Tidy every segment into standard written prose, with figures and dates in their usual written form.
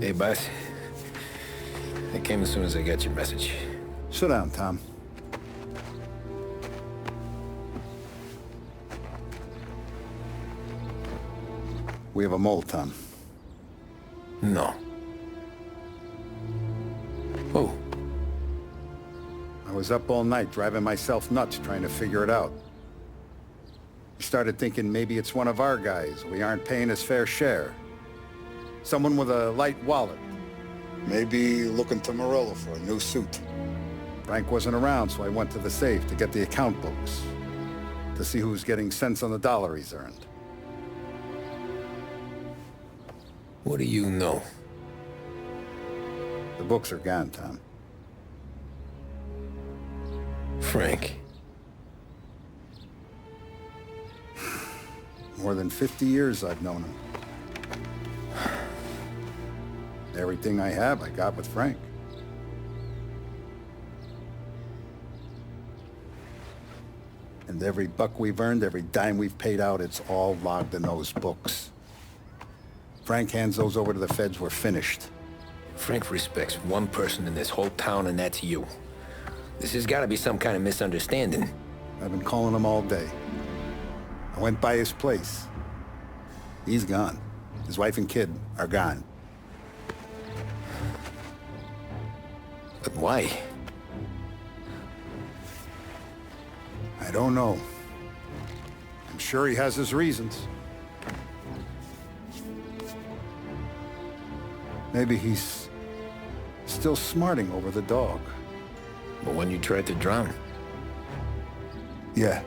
Hey, boss. I came as soon as I got your message. Sit down, Tom. We have a mole, Tom. No. Oh. I was up all night driving myself nuts trying to figure it out. I started thinking maybe it's one of our guys. We aren't paying his fair share. Someone with a light wallet. Maybe looking to Morello for a new suit. Frank wasn't around, so I went to the safe to get the account books. To see who's getting cents on the dollar he's earned. What do you know? The books are gone, Tom. Frank. More than 50 years I've known him. Everything I have, I got with Frank. And every buck we've earned, every dime we've paid out, it's all logged in those books. Frank hands those over to the feds, we're finished. Frank respects one person in this whole town, and that's you. This has got to be some kind of misunderstanding. I've been calling him all day. I went by his place. He's gone. His wife and kid are gone. But why? I don't know. I'm sure he has his reasons. Maybe he's still smarting over the dog. But when you tried to drown? Yeah.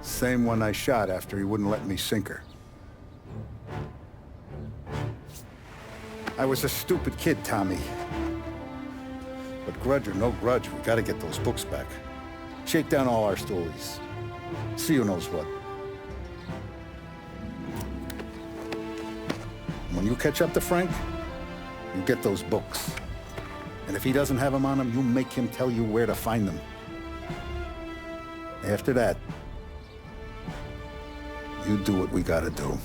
Same one I shot after he wouldn't let me sink her. I was a stupid kid, Tommy. But grudge or no grudge, we gotta get those books back. Shake down all our stories. See who knows what. When you catch up to Frank, you get those books. And if he doesn't have them on him, you make him tell you where to find them. After that, you do what we gotta do.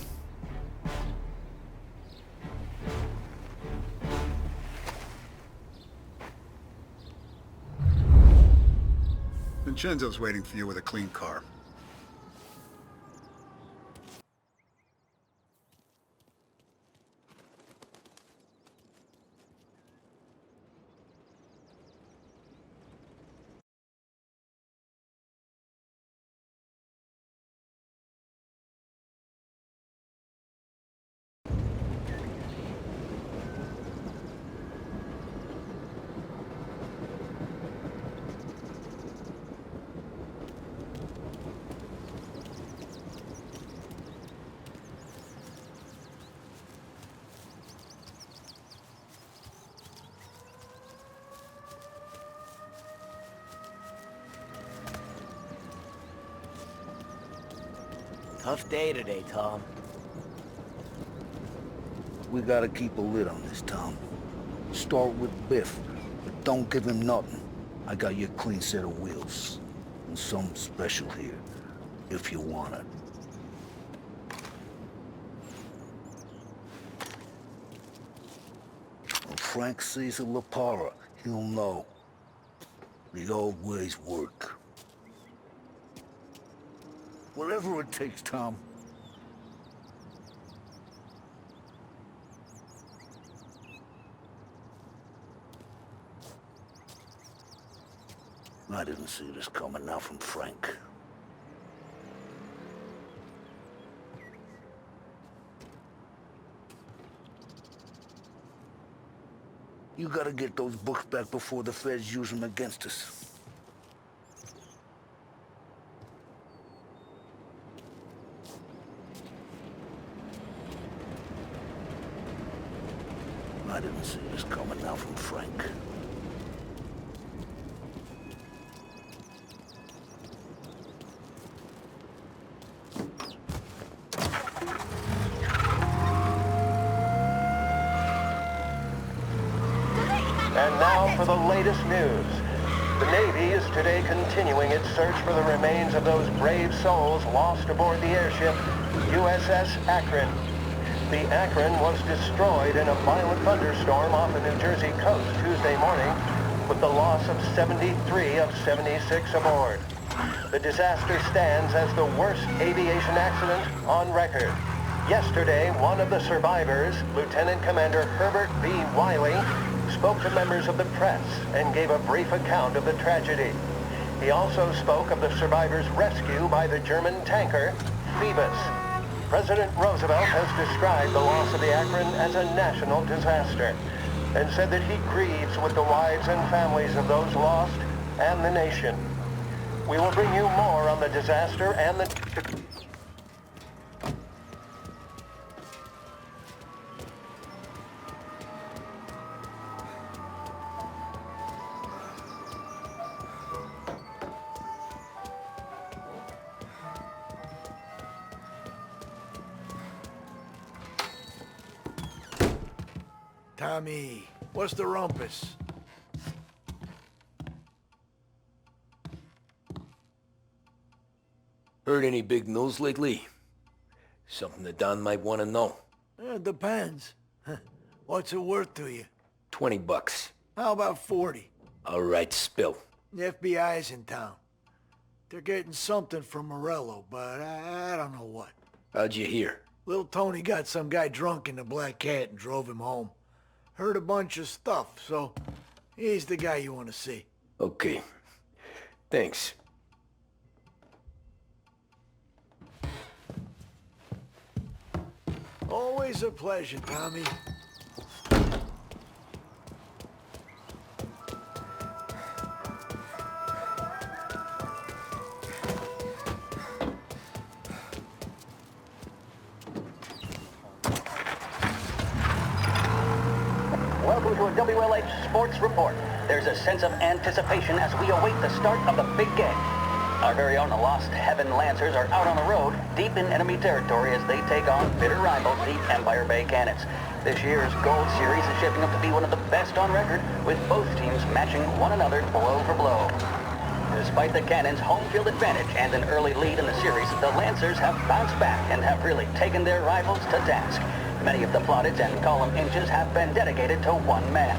Vincenzo's waiting for you with a clean car. Tough day today, Tom. We gotta keep a lid on this, Tom. Start with Biff, but don't give him nothing. I got you a clean set of wheels. And something special here, if you want it. When Frank sees a La Parra, he'll know. The old ways work. Whatever it takes, Tom. I didn't see this coming now from Frank. You gotta get those books back before the feds use them against us. I didn't see this coming now from Frank. And now for the latest news. The Navy is today continuing its search for the remains of those brave souls lost aboard the airship USS Akron. the Akron was destroyed in a violent thunderstorm off the New Jersey coast Tuesday morning, with the loss of 73 of 76 aboard. The disaster stands as the worst aviation accident on record. Yesterday, one of the survivors, Lieutenant Commander Herbert B. Wiley, spoke to members of the press and gave a brief account of the tragedy. He also spoke of the survivors' rescue by the German tanker, Phoebus. President Roosevelt has described the loss of the Akron as a national disaster and said that he grieves with the wives and families of those lost and the nation. We will bring you more on the disaster and the... Tommy, what's the rumpus? Heard any big news lately? Something that Don might want to know. Depends. What's it worth to you? $20. How about 40? All right, spill. The FBI's in town. They're getting something from Morello, but I don't know what. How'd you hear? Little Tony got some guy drunk in the Black Cat and drove him home. Heard a bunch of stuff, so he's the guy you want to see. Okay. Thanks. Always a pleasure, Tommy. Welcome to a WLH Sports Report. There's a sense of anticipation as we await the start of the big game. Our very own Lost Heaven Lancers are out on the road, deep in enemy territory as they take on bitter rivals, the Empire Bay Cannons. This year's Gold Series is shaping up to be one of the best on record, with both teams matching one another blow for blow. Despite the Cannons' home field advantage and an early lead in the series, the Lancers have bounced back and have really taken their rivals to task. Many of the plaudits and column inches have been dedicated to one man.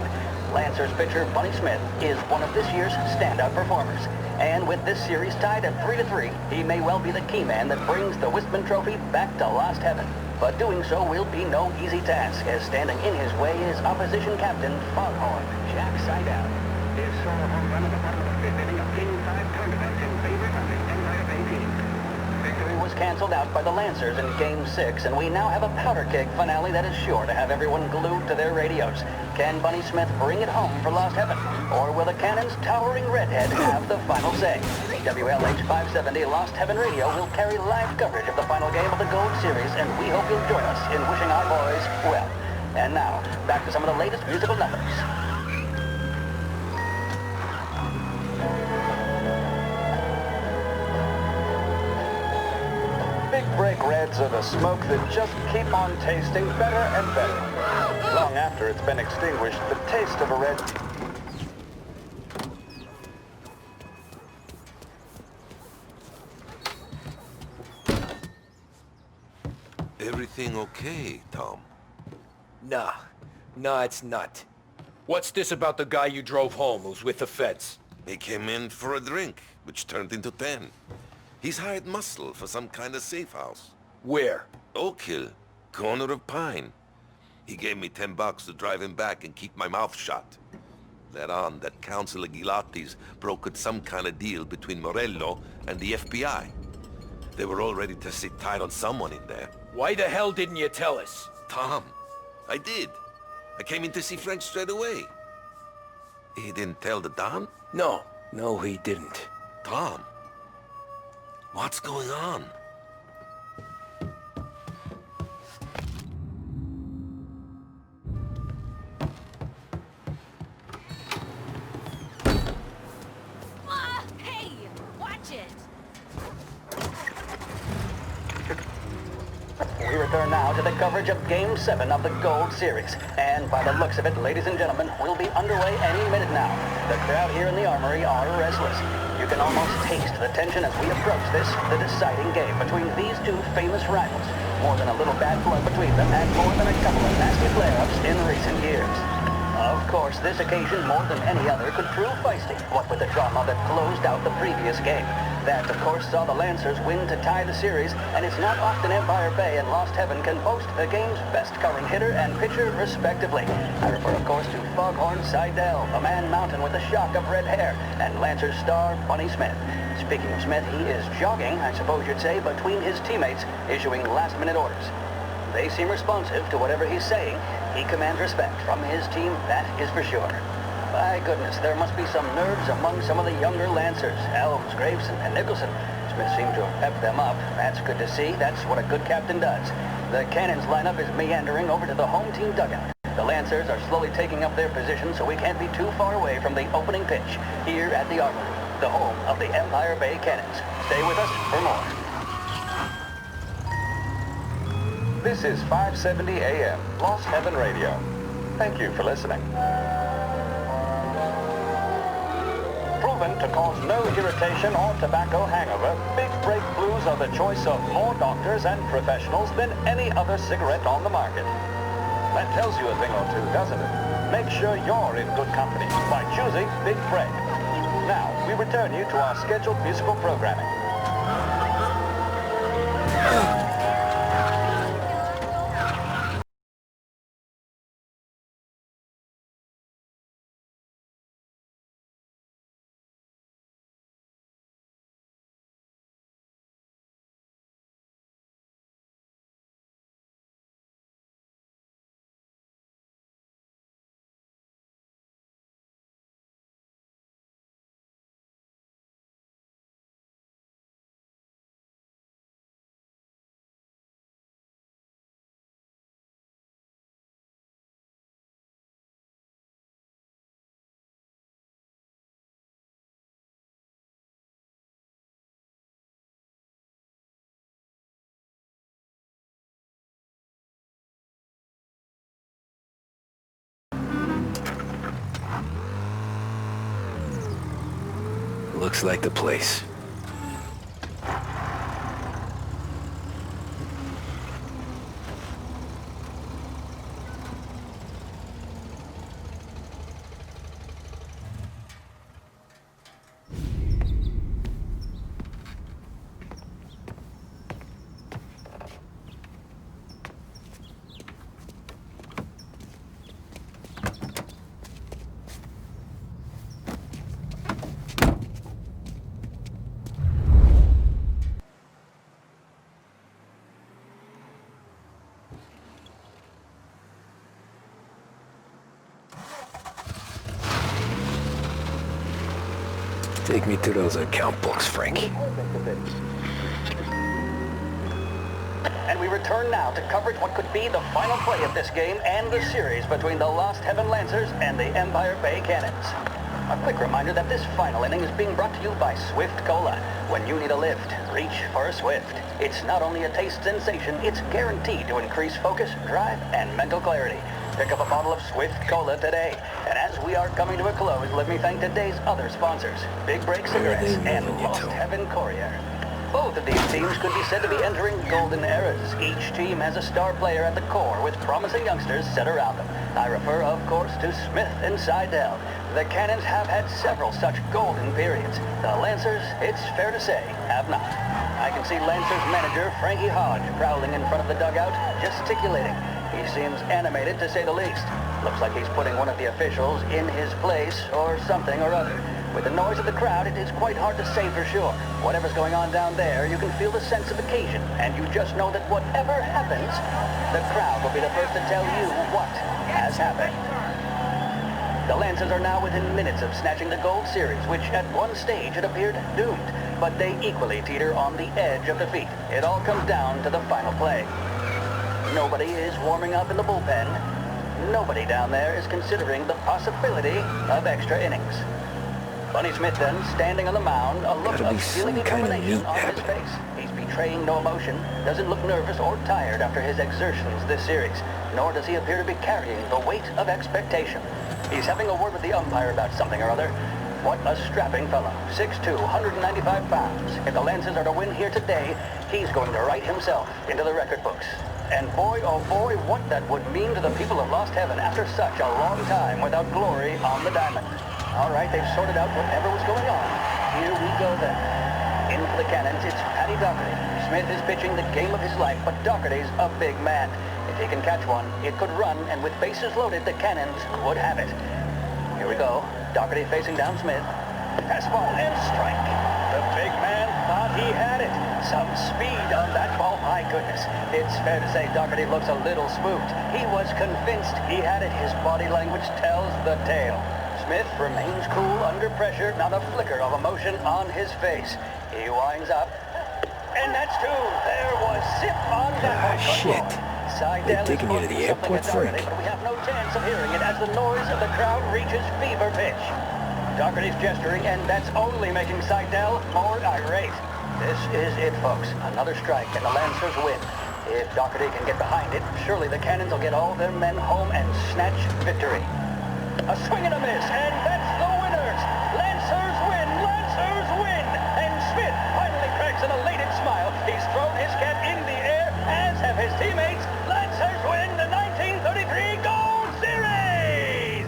Lancers pitcher Bunny Smith is one of this year's standout performers. And with this series tied at 3-3, he may well be the key man that brings the Wistman Trophy back to Lost Heaven. But doing so will be no easy task, as standing in his way is opposition captain Foghorn Jack Seidel. His solo home run of the bottom of the fifth inning of Game 5 tournament in favor of the Empire Bay team. Victory was canceled out by the Lancers in Game 6, and we now have a powder keg finale that is sure to have everyone glued to their radios. Can Bunny Smith bring it home for Lost Heaven? Or will the Cannon's towering redhead have the final say? WLH 570 Lost Heaven Radio will carry live coverage of the final game of the Gold Series, and we hope you'll join us in wishing our boys well. And now, back to some of the latest musical numbers. Big Break Reds are the smoke that just keep on tasting better and better. Long after it's been extinguished, the taste of a red... Everything okay, Tom? Nah, it's not. What's this about the guy you drove home who's with the feds? He came in for a drink, which turned into 10. He's hired muscle for some kind of safe house. Where? Oak Hill, corner of Pine. He gave me $10 to drive him back and keep my mouth shut. Let on that Councilor Gilatti's brokered some kind of deal between Morello and the FBI. They were all ready to sit tight on someone in there. Why the hell didn't you tell us? Tom, I did. I came in to see French straight away. He didn't tell the Don? No, he didn't. Tom, what's going on? Hey! Watch it! We return now to the coverage of Game 7 of the Gold Series. And by the looks of it, ladies and gentlemen, we'll be underway any minute now. The crowd here in the Armory are restless. You can almost taste the tension as we approach this, the deciding game between these two famous rivals. more than a little bad blood between them and more than a couple of nasty flare-ups in recent years. Of course, this occasion, more than any other, could prove feisty, what with the drama that closed out the previous game. That, of course, saw the Lancers win to tie the series, and it's not often Empire Bay and Lost Heaven can boast the game's best covering hitter and pitcher, respectively. I refer, of course, to Foghorn Seidel, a man mountain with a shock of red hair, and Lancers star Bunny Smith. Speaking of Smith, he is jogging, I suppose you'd say, between his teammates, issuing last-minute orders. They seem responsive to whatever he's saying. He commands respect from his team, that is for sure. My goodness, there must be some nerves among some of the younger Lancers, Elms, Graves, and Nicholson. Smith seemed to have pepped them up. That's good to see. That's what a good captain does. The Cannons lineup is meandering over to the home team dugout. The Lancers are slowly taking up their position, so we can't be too far away from the opening pitch here at the Armory, the home of the Empire Bay Cannons. Stay with us for more. This is 570 AM, Lost Heaven Radio. Thank you for listening. Proven to cause no irritation or tobacco hangover, Big Break Blues are the choice of more doctors and professionals than any other cigarette on the market. That tells you a thing or two, doesn't it? Make sure you're in good company by choosing Big Break. Now, we return you to our scheduled musical programming. Looks like the place. Take me to those account books, Frankie. And we return now to coverage what could be the final play of this game and the series between the Lost Heaven Lancers and the Empire Bay Cannons. A quick reminder that this final inning is being brought to you by Swift Cola. When you need a lift, reach for a Swift. It's not only a taste sensation, it's guaranteed to increase focus, drive, and mental clarity. Pick up a bottle of Swift Cola today. And as we are coming to a close, let me thank today's other sponsors, Big Break Cigarettes and Lost Heaven Courier. Both of these teams could be said to be entering golden eras. Each team has a star player at the core with promising youngsters set around them. I refer, of course, to Smith and Seidel. The Cannons have had several such golden periods. The Lancers, it's fair to say, have not. I can see Lancers manager Frankie Hodge prowling in front of the dugout, gesticulating. He seems animated, to say the least. Looks like he's putting one of the officials in his place, or something or other. With the noise of the crowd, it is quite hard to say for sure. Whatever's going on down there, you can feel the sense of occasion, and you just know that whatever happens, the crowd will be the first to tell you what has happened. The Lancers are now within minutes of snatching the Gold Series, which at one stage had appeared doomed, but they equally teeter on the edge of defeat. It all comes down to the final play. Nobody is warming up in the bullpen. Nobody down there is considering the possibility of extra innings. Bunny Smith then, standing on the mound, a look of feeling determination on his face. He's betraying no emotion, doesn't look nervous or tired after his exertions this series, nor does he appear to be carrying the weight of expectation. He's having a word with the umpire about something or other. What a strapping fellow. 6'2", 195 pounds. If the Lancers are to win here today, he's going to write himself into the record books. And boy, oh boy, what that would mean to the people of Lost Heaven after such a long time without glory on the diamond. All right, they've sorted out whatever was going on. Here we go then. In for the Cannons, it's Paddy Doherty. Smith is pitching the game of his life, but Doherty's a big man. If he can catch one, it could run, and with bases loaded, the Cannons would have it. Here we go. Doherty facing down Smith. Fastball and strike. The big man thought he had it. Some speed on that ball, my goodness. It's fair to say Doherty looks a little spooked. He was convinced he had it. His body language tells the tale. Smith remains cool under pressure, not a flicker of emotion on his face. He winds up, and that's two. There was zip on that one. Shit. They're taking you to the airport, Frank. But we have no chance of hearing it as the noise of the crowd reaches fever pitch. Doherty's gesturing, and that's only making Seidel more irate. This is it, folks. Another strike, and the Lancers win. If Doherty can get behind it, surely the Cannons will get all their men home and snatch victory. A swing and a miss, and that's the winners! Lancers win! Lancers win! And Smith finally cracks an elated smile. He's thrown his cap in the air, as have his teammates. Lancers win the 1933 Gold Series!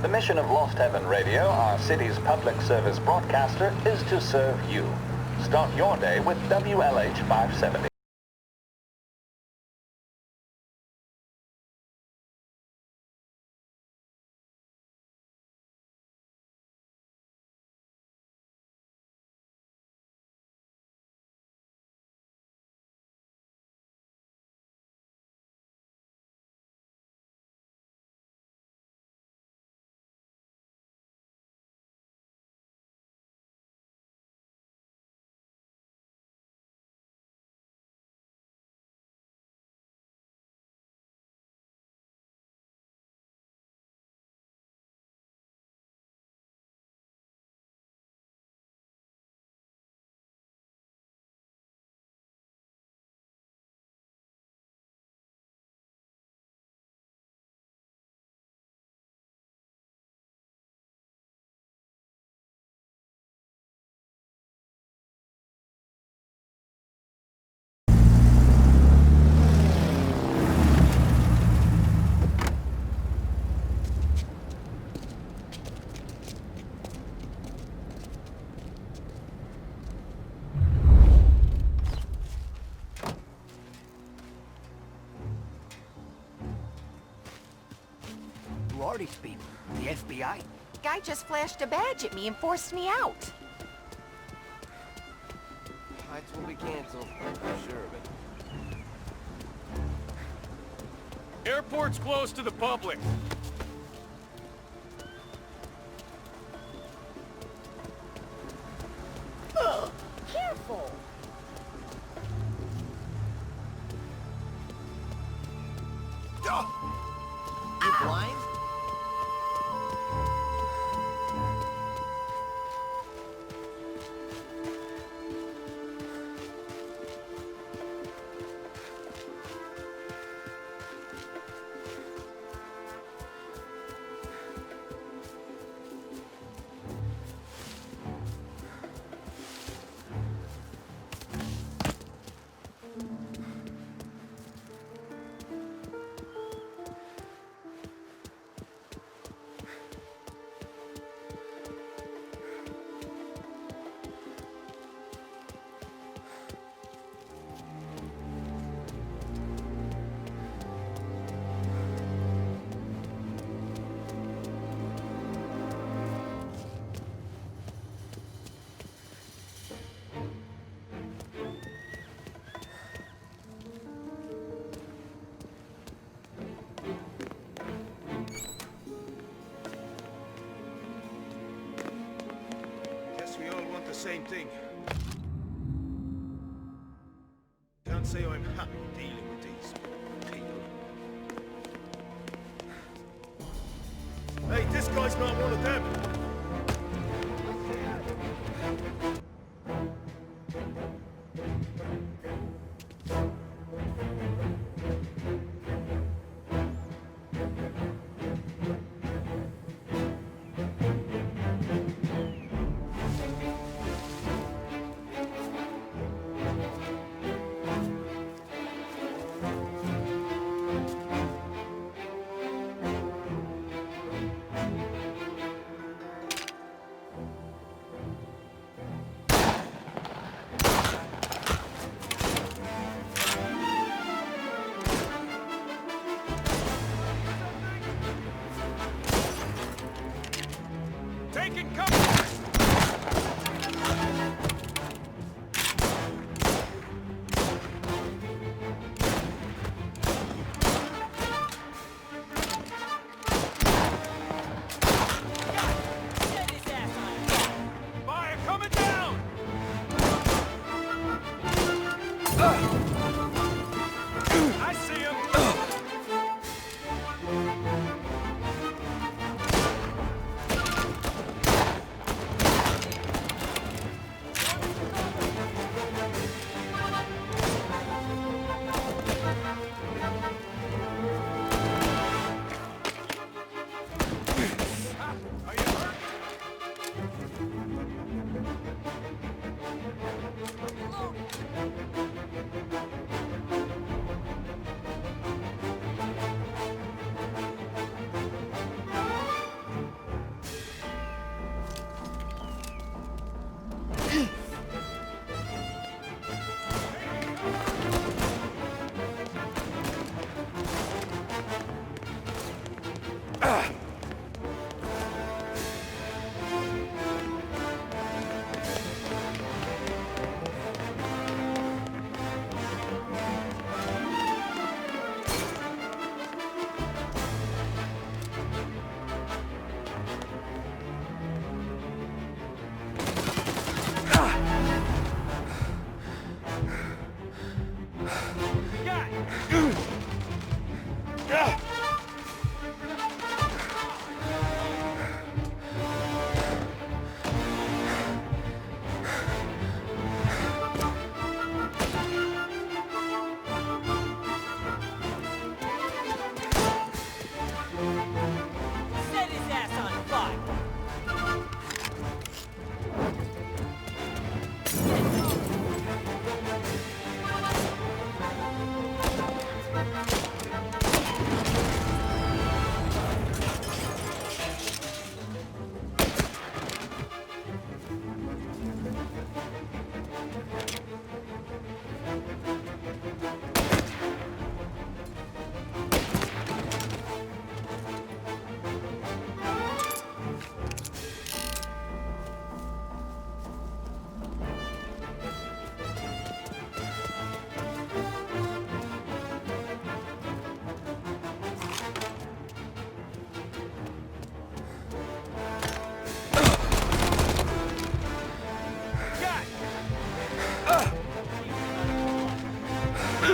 The mission of Lost Heaven Radio, our city's public service broadcaster, is to serve you. Start your day with WLH 570. Who are these people? The FBI? Guy just flashed a badge at me and forced me out. Flights will be canceled. I'm sure of it. Airport's closed to the public. Careful! You blind? Same thing. Can't say I'm happy dealing with these people. Hey, this guy's not one of them.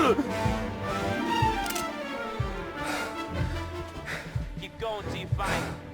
Keep going till you find it.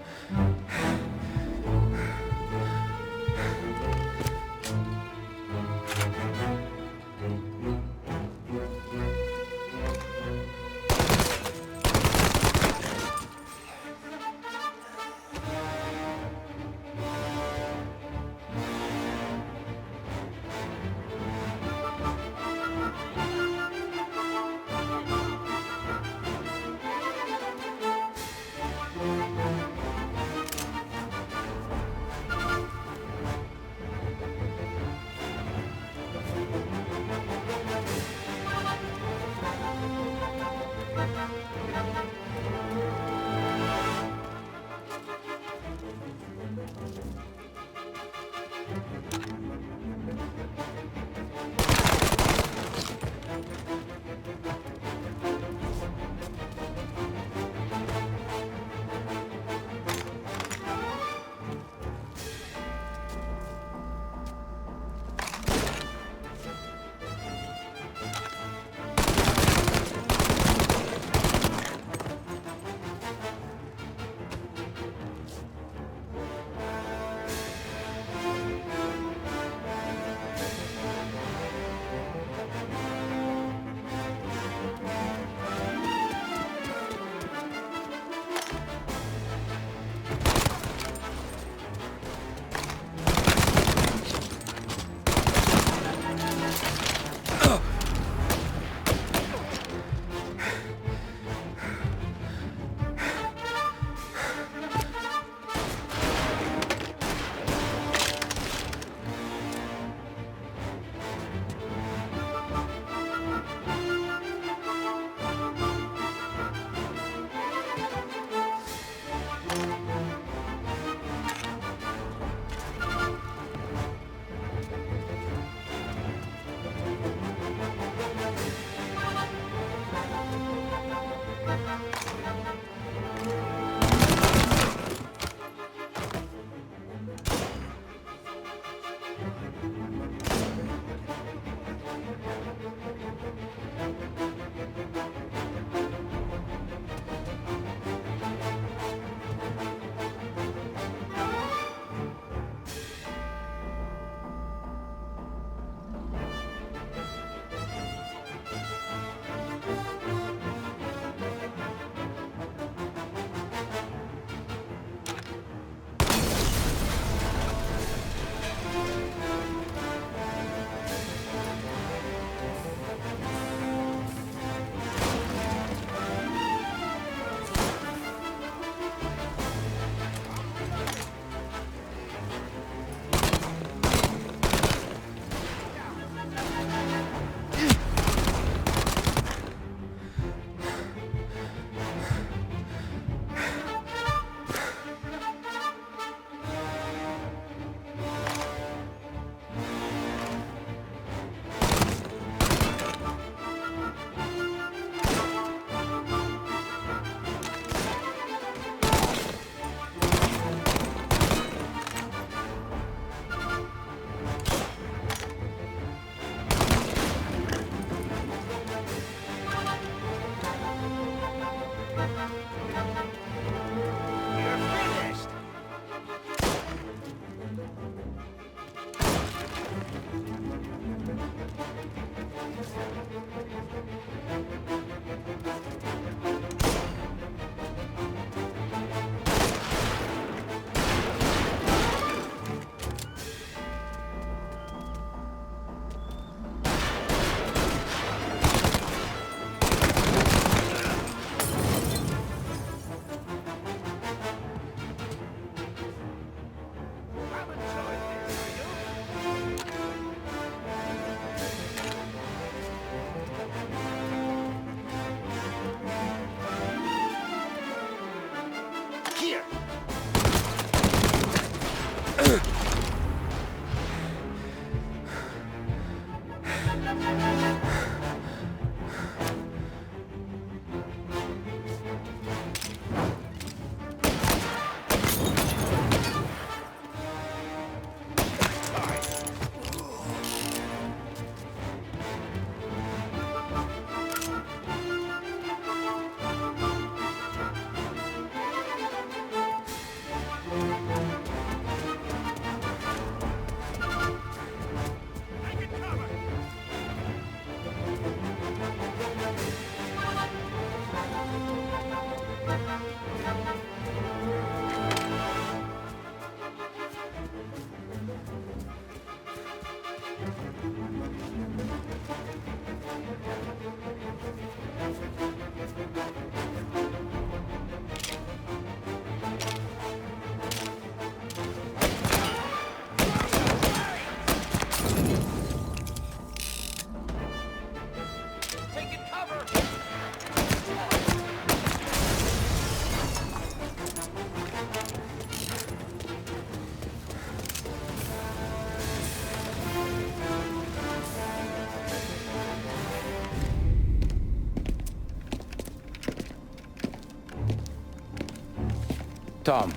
Tom.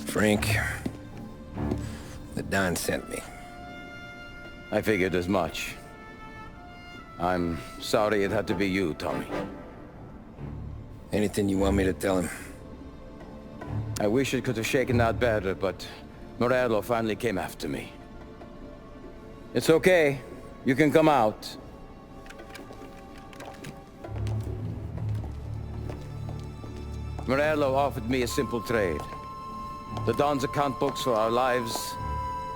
Frank, the Don sent me. I figured as much. I'm sorry it had to be you, Tommy. Anything you want me to tell him? I wish it could have shaken out better, but Morello finally came after me. It's okay. You can come out. Morello offered me a simple trade. The Don's account books for our lives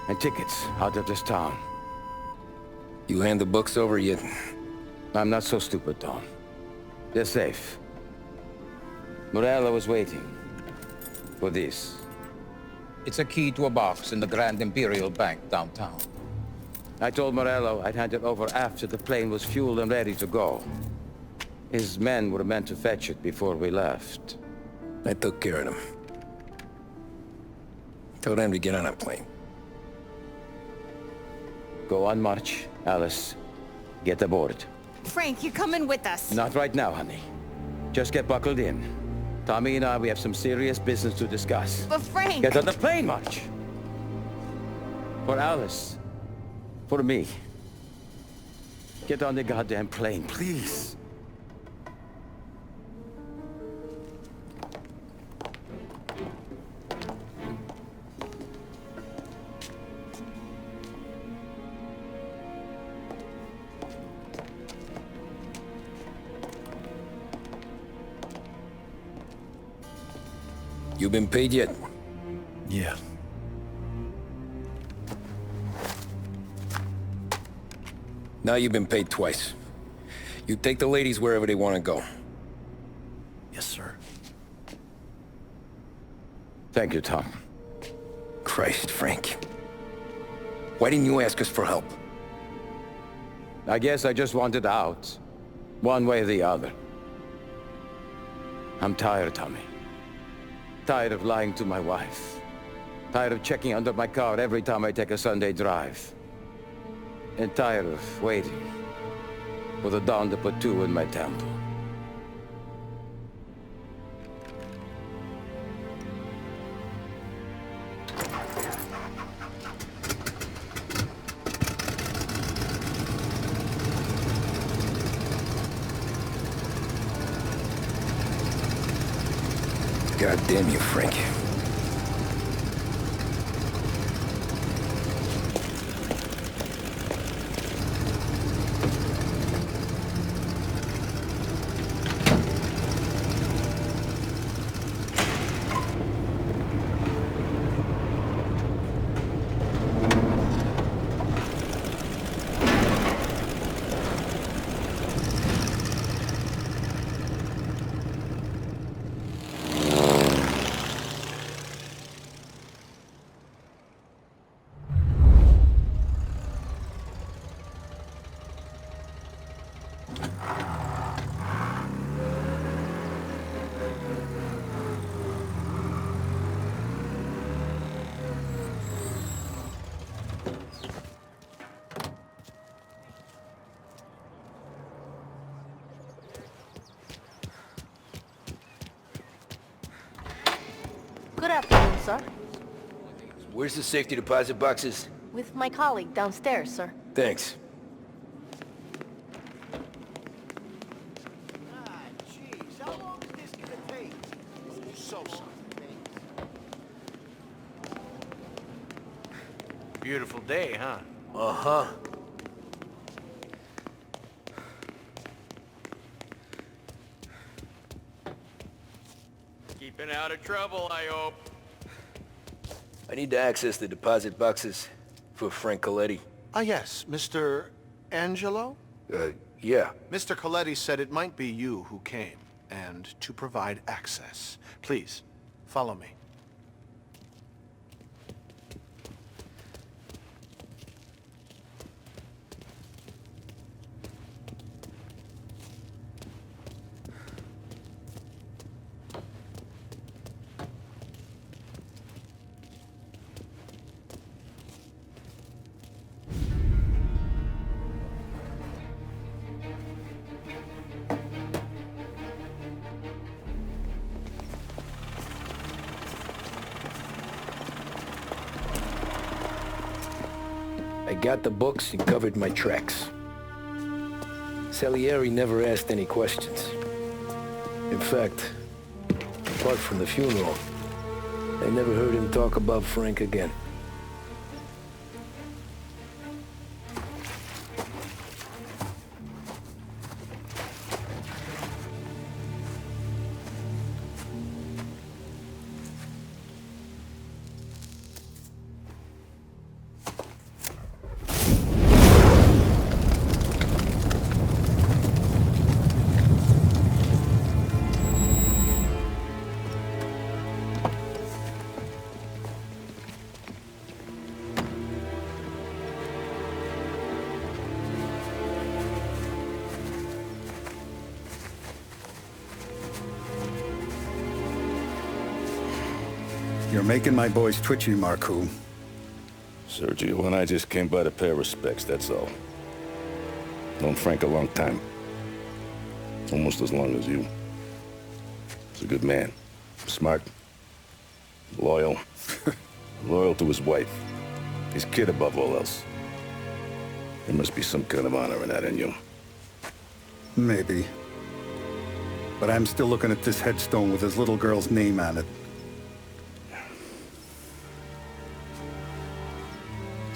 and tickets out of this town. You hand the books over yet? I'm not so stupid, Tom. They're safe. Morello was waiting for this. It's a key to a box in the Grand Imperial Bank downtown. I told Morello I'd hand it over after the plane was fueled and ready to go. His men were meant to fetch it before we left. I took care of them. Told them to get on a plane. Go on, March. Alice, get aboard. Frank, you're coming with us. Not right now, honey. Just get buckled in. Tommy and I, we have some serious business to discuss. But Frank... Get on the plane, March! For Alice. For me. Get on the goddamn plane, please. You been paid yet? Yeah. Now you've been paid twice. You take the ladies wherever they want to go. Yes, sir. Thank you, Tom. Christ, Frank. Why didn't you ask us for help? I guess I just wanted out. One way or the other. I'm tired, Tommy. Tired of lying to my wife. Tired of checking under my car every time I take a Sunday drive. And tired of waiting for the dawn to put two in my temple. God damn you, Frank. Good afternoon, sir. Where's the safety deposit boxes? With my colleague downstairs, sir. Thanks. Jeez, how long is this gonna take? So something. Beautiful day, huh? Uh-huh. Keeping out of trouble, I hope. I need to access the deposit boxes for Frank Coletti. Ah, yes, Mr. Angelo? Yeah. Mr. Coletti said it might be you who came, and to provide access. Please, follow me. got the books and covered my tracks. Salieri never asked any questions. In fact, apart from the funeral, I never heard him talk about Frank again. You're making my boys twitchy, Marku. Sergio and I just came by to pay respects, that's all. Known Frank a long time. Almost as long as you. He's a good man. Smart. Loyal. Loyal to his wife. His kid above all else. There must be some kind of honor in that in you. Maybe. But I'm still looking at this headstone with his little girl's name on it.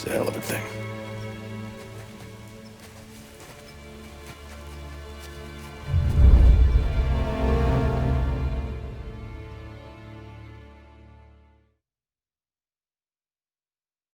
It's a hell of a thing.